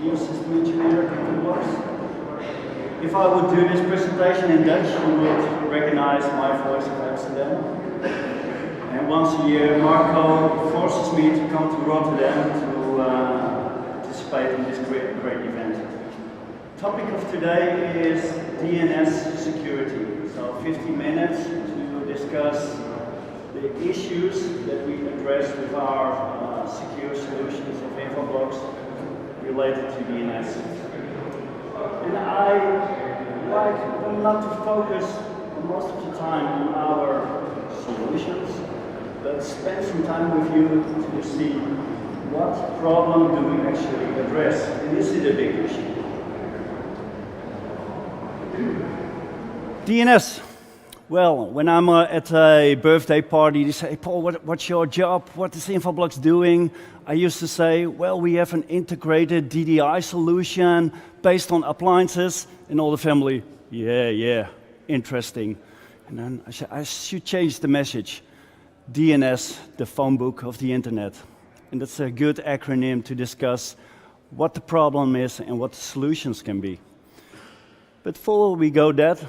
new system engineer at Infoblox. If I would do this presentation in Dutch, you would recognize my voice of Amsterdam. And once a year, Marco forces me to come to Rotterdam to participate in this great event. The topic of today is DNS security. So 50 minutes to discuss the issues that we address with our secure solutions of Infoblox related to DNS. And I like not to focus most of the time on our solutions, but spend some time with you to see what problem do we actually address. And this is a big issue. DNS. Well, when I'm at a birthday party, they say, Paul, what's your job? What is Infoblox doing? I used to say, well, we have an integrated DDI solution based on appliances, and all the family, yeah, interesting. And then I said, I should change the message. DNS, the phone book of the internet. And that's a good acronym to discuss what the problem is and what the solutions can be. But before we go that,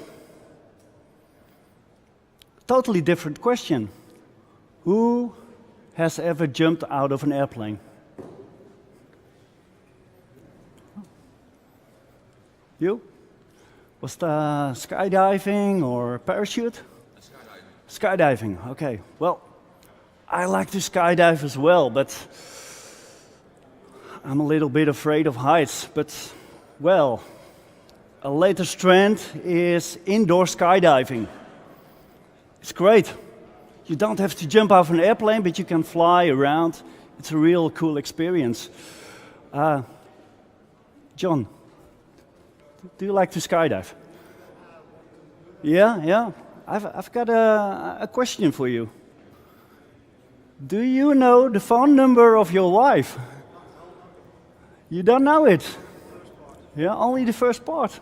totally different question. Who has ever jumped out of an airplane? You? Was it skydiving or parachute? Skydiving, okay. Well, I like to skydive as well, but I'm a little bit afraid of heights. But, well, a latest trend is indoor skydiving. It's great. You don't have to jump off an airplane, but you can fly around. It's a real cool experience. John, do you like to skydive? Yeah. I've got a question for you. Do you know the phone number of your wife? You don't know it? Yeah, only the first part.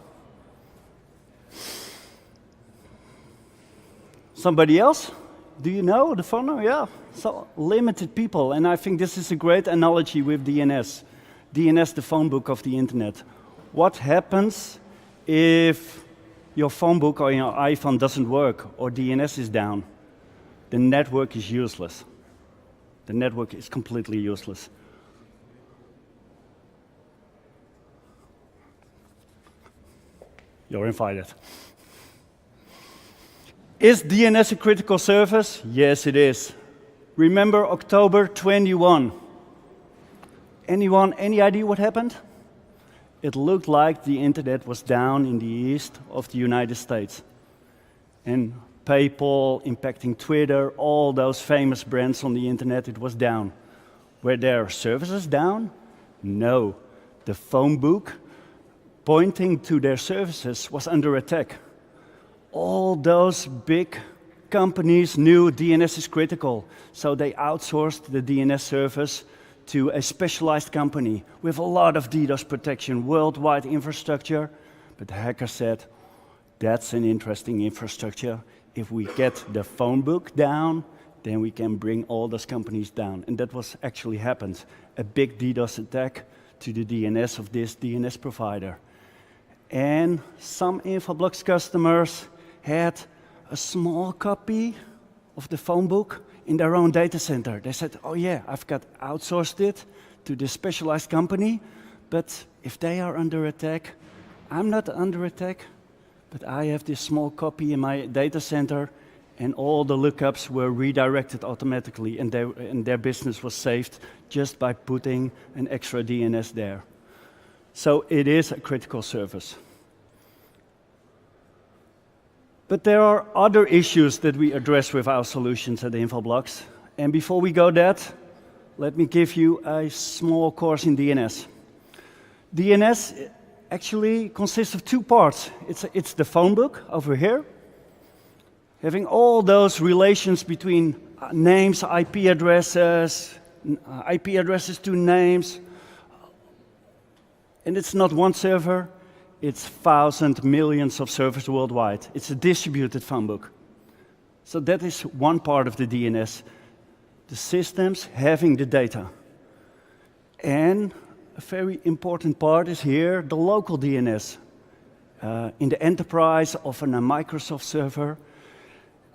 Somebody else? Do you know the phone number? Yeah, so limited people, and I think this is a great analogy with DNS. DNS, the phone book of the internet. What happens if your phone book or your iPhone doesn't work or DNS is down? The network is useless. The network is completely useless. You're invited. Is DNS a critical service? Yes, it is. Remember October 21. Anyone, any idea what happened? It looked like the internet was down in the east of the United States. And PayPal, impacting Twitter, all those famous brands on the internet, it was down. Were their services down? No. The phone book pointing to their services was under attack. All those big companies knew DNS is critical, so they outsourced the DNS service to a specialized company with a lot of DDoS protection, worldwide infrastructure. But the hacker said, that's an interesting infrastructure. If we get the phone book down, then we can bring all those companies down. And that was actually happened. A big DDoS attack to the DNS of this DNS provider. And some Infoblox customers had a small copy of the phone book in their own data center. They said, oh yeah, I've got outsourced it to this specialized company, but if they are under attack, I'm not under attack, but I have this small copy in my data center, and all the lookups were redirected automatically, and their business was saved just by putting an extra DNS there. So it is a critical service. But there are other issues that we address with our solutions at Infoblox. And before we go that, let me give you a small course in DNS. DNS actually consists of two parts. It's the phone book over here, having all those relations between names, IP addresses to names. And it's not one server. It's thousands, millions of servers worldwide. It's a distributed phone book. So that is one part of the DNS. The systems having the data. And a very important part is here, the local DNS. In the enterprise, often a Microsoft server.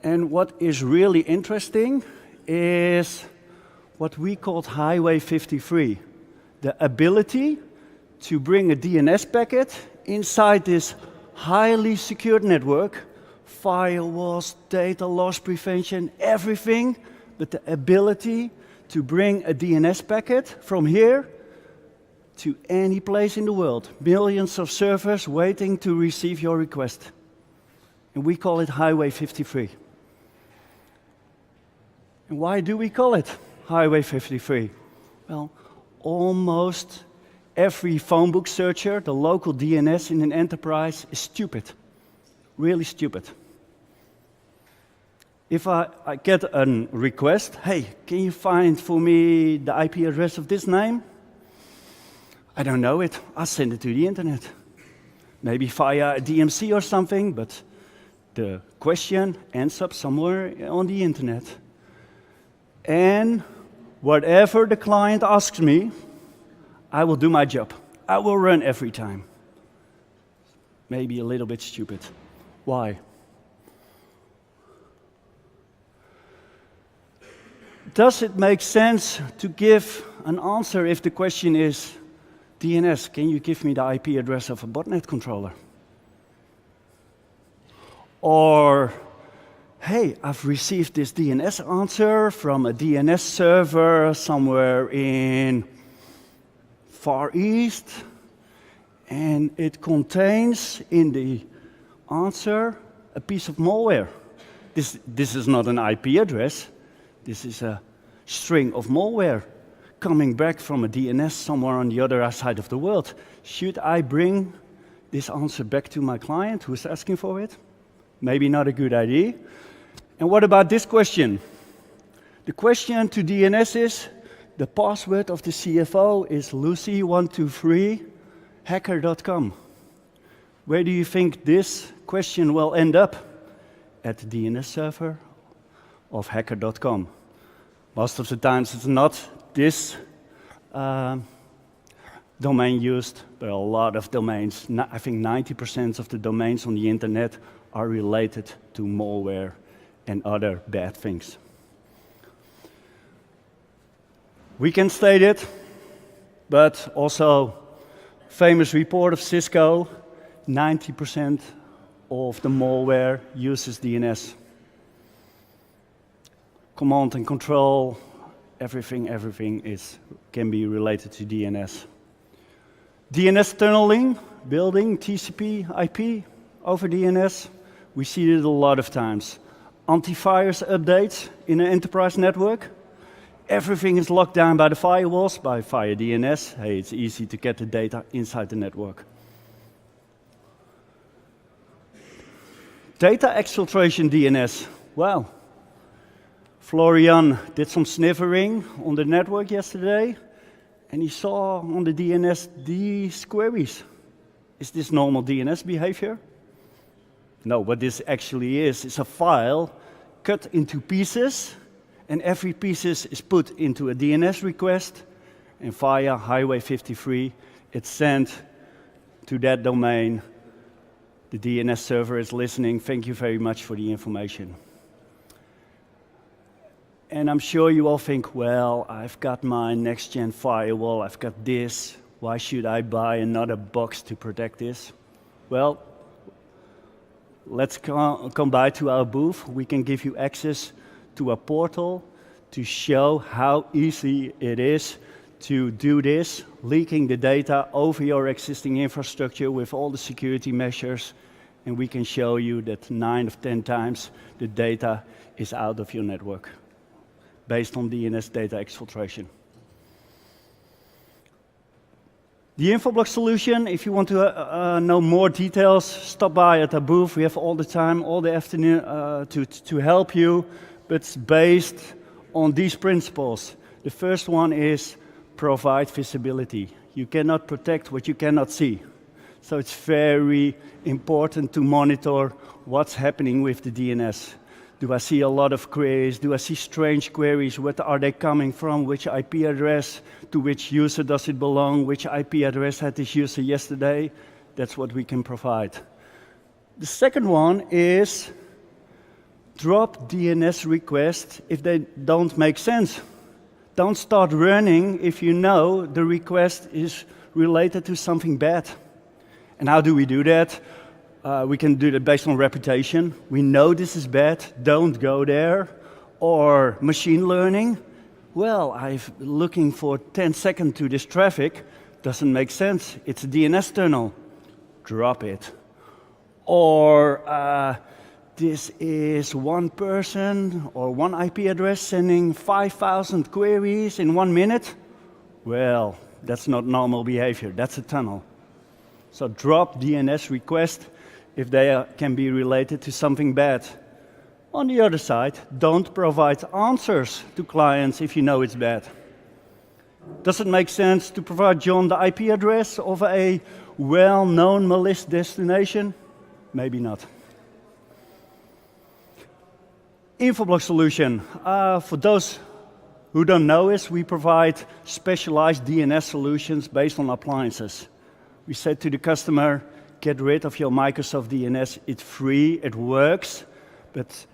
And what is really interesting is what we called Highway 53, the ability to bring a DNS packet inside this highly secured network, firewalls, data loss prevention, everything, but the ability to bring a DNS packet from here to any place in the world. Millions of servers waiting to receive your request. And we call it Highway 53. And why do we call it Highway 53? Well, almost every phone book searcher, the local DNS in an enterprise, is stupid. Really stupid. If I get a request, hey, can you find for me the IP address of this name? I don't know it. I'll send it to the internet. Maybe via a DMC or something, but the question ends up somewhere on the internet. And whatever the client asks me, I will do my job. I will run every time. Maybe a little bit stupid. Why? Does it make sense to give an answer if the question is, DNS, can you give me the IP address of a botnet controller? Or, hey, I've received this DNS answer from a DNS server somewhere in Far East, and it contains in the answer a piece of malware. This is not an IP address. This is a string of malware coming back from a DNS somewhere on the other side of the world. Should I bring this answer back to my client who is asking for it? Maybe not a good idea. And what about this question? The question to DNS is, the password of the CFO is lucy123hacker.com. Where do you think this question will end up? At the DNS server of hacker.com. Most of the times it's not this domain used, but a lot of domains. I think 90% of the domains on the internet are related to malware and other bad things. We can state it, but also famous report of Cisco, 90% of the malware uses DNS. Command and control, everything can be related to DNS. DNS tunneling, building TCP, IP over DNS, we see it a lot of times. Antivirus updates in an enterprise network, everything is locked down by the firewalls, via DNS. Hey, it's easy to get the data inside the network. Data exfiltration DNS, well, Florian did some sniffing on the network yesterday, and he saw on the DNS these queries. Is this normal DNS behavior? No, what this actually is a file cut into pieces, and every piece is put into a DNS request, and via Highway 53, it's sent to that domain. The DNS server is listening. Thank you very much for the information. And I'm sure you all think, well, I've got my next-gen firewall, I've got this. Why should I buy another box to protect this? Well, let's come by to our booth. We can give you access to a portal to show how easy it is to do this, leaking the data over your existing infrastructure with all the security measures. And we can show you that 9 of 10 times the data is out of your network, based on DNS data exfiltration. The Infoblox solution, if you want to know more details, stop by at our booth. We have all the time, all the afternoon to help you, but it's based on these principles. The first one is provide visibility. You cannot protect what you cannot see. So it's very important to monitor what's happening with the DNS. Do I see a lot of queries? Do I see strange queries? What are they coming from? Which IP address? To which user does it belong? Which IP address had this user yesterday? That's what we can provide. The second one is drop DNS requests if they don't make sense. Don't start running if you know the request is related to something bad. And how do we do that? We can do that based on reputation. We know this is bad, don't go there. Or machine learning. Well, I'm looking for 10 seconds to this traffic. Doesn't make sense. It's a DNS tunnel. Drop it. Or this is one person or one IP address sending 5,000 queries in 1 minute. Well, that's not normal behavior. That's a tunnel. So drop DNS requests if they can be related to something bad. On the other side, don't provide answers to clients if you know it's bad. Does it make sense to provide John the IP address of a well-known malicious destination? Maybe not. Infoblox solution. For those who don't know us, we provide specialized DNS solutions based on appliances. We said to the customer, get rid of your Microsoft DNS. It's free, it works, but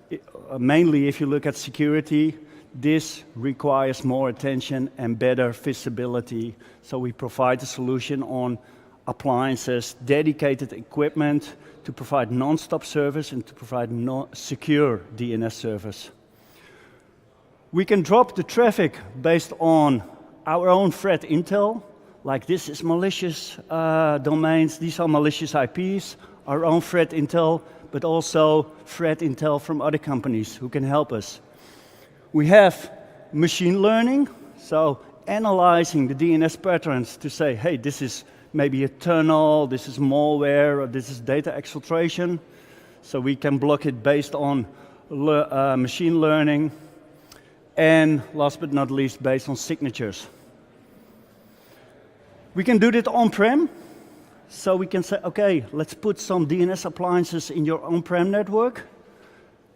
mainly if you look at security, this requires more attention and better visibility. So we provide a solution on appliances, dedicated equipment to provide non-stop service and to provide secure DNS service. We can drop the traffic based on our own threat intel, like this is malicious domains, these are malicious IPs, our own threat intel, but also threat intel from other companies who can help us. We have machine learning, so analyzing the DNS patterns to say, hey, this is maybe a tunnel, this is malware, or this is data exfiltration. So we can block it based on machine learning. And last but not least, based on signatures. We can do that on-prem. So we can say, okay, let's put some DNS appliances in your on-prem network.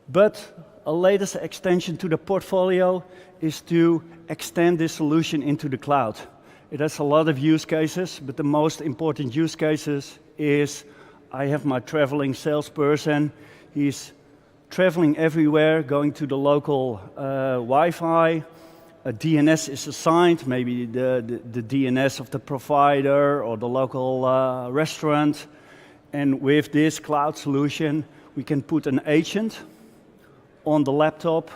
But a latest extension to the portfolio is to extend this solution into the cloud. It has a lot of use cases, but the most important use cases is I have my traveling salesperson. He's traveling everywhere, going to the local Wi-Fi. A DNS is assigned, maybe the DNS of the provider or the local restaurant. And with this cloud solution, we can put an agent on the laptop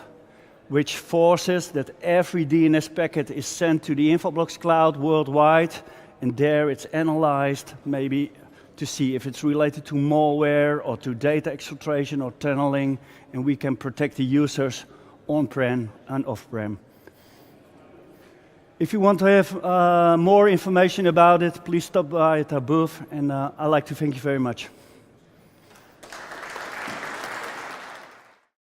which forces that every DNS packet is sent to the Infoblox cloud worldwide, and there it's analyzed, maybe to see if it's related to malware or to data exfiltration or tunneling, and we can protect the users on-prem and off-prem. If you want to have more information about it, please stop by at our booth, and I'd like to thank you very much.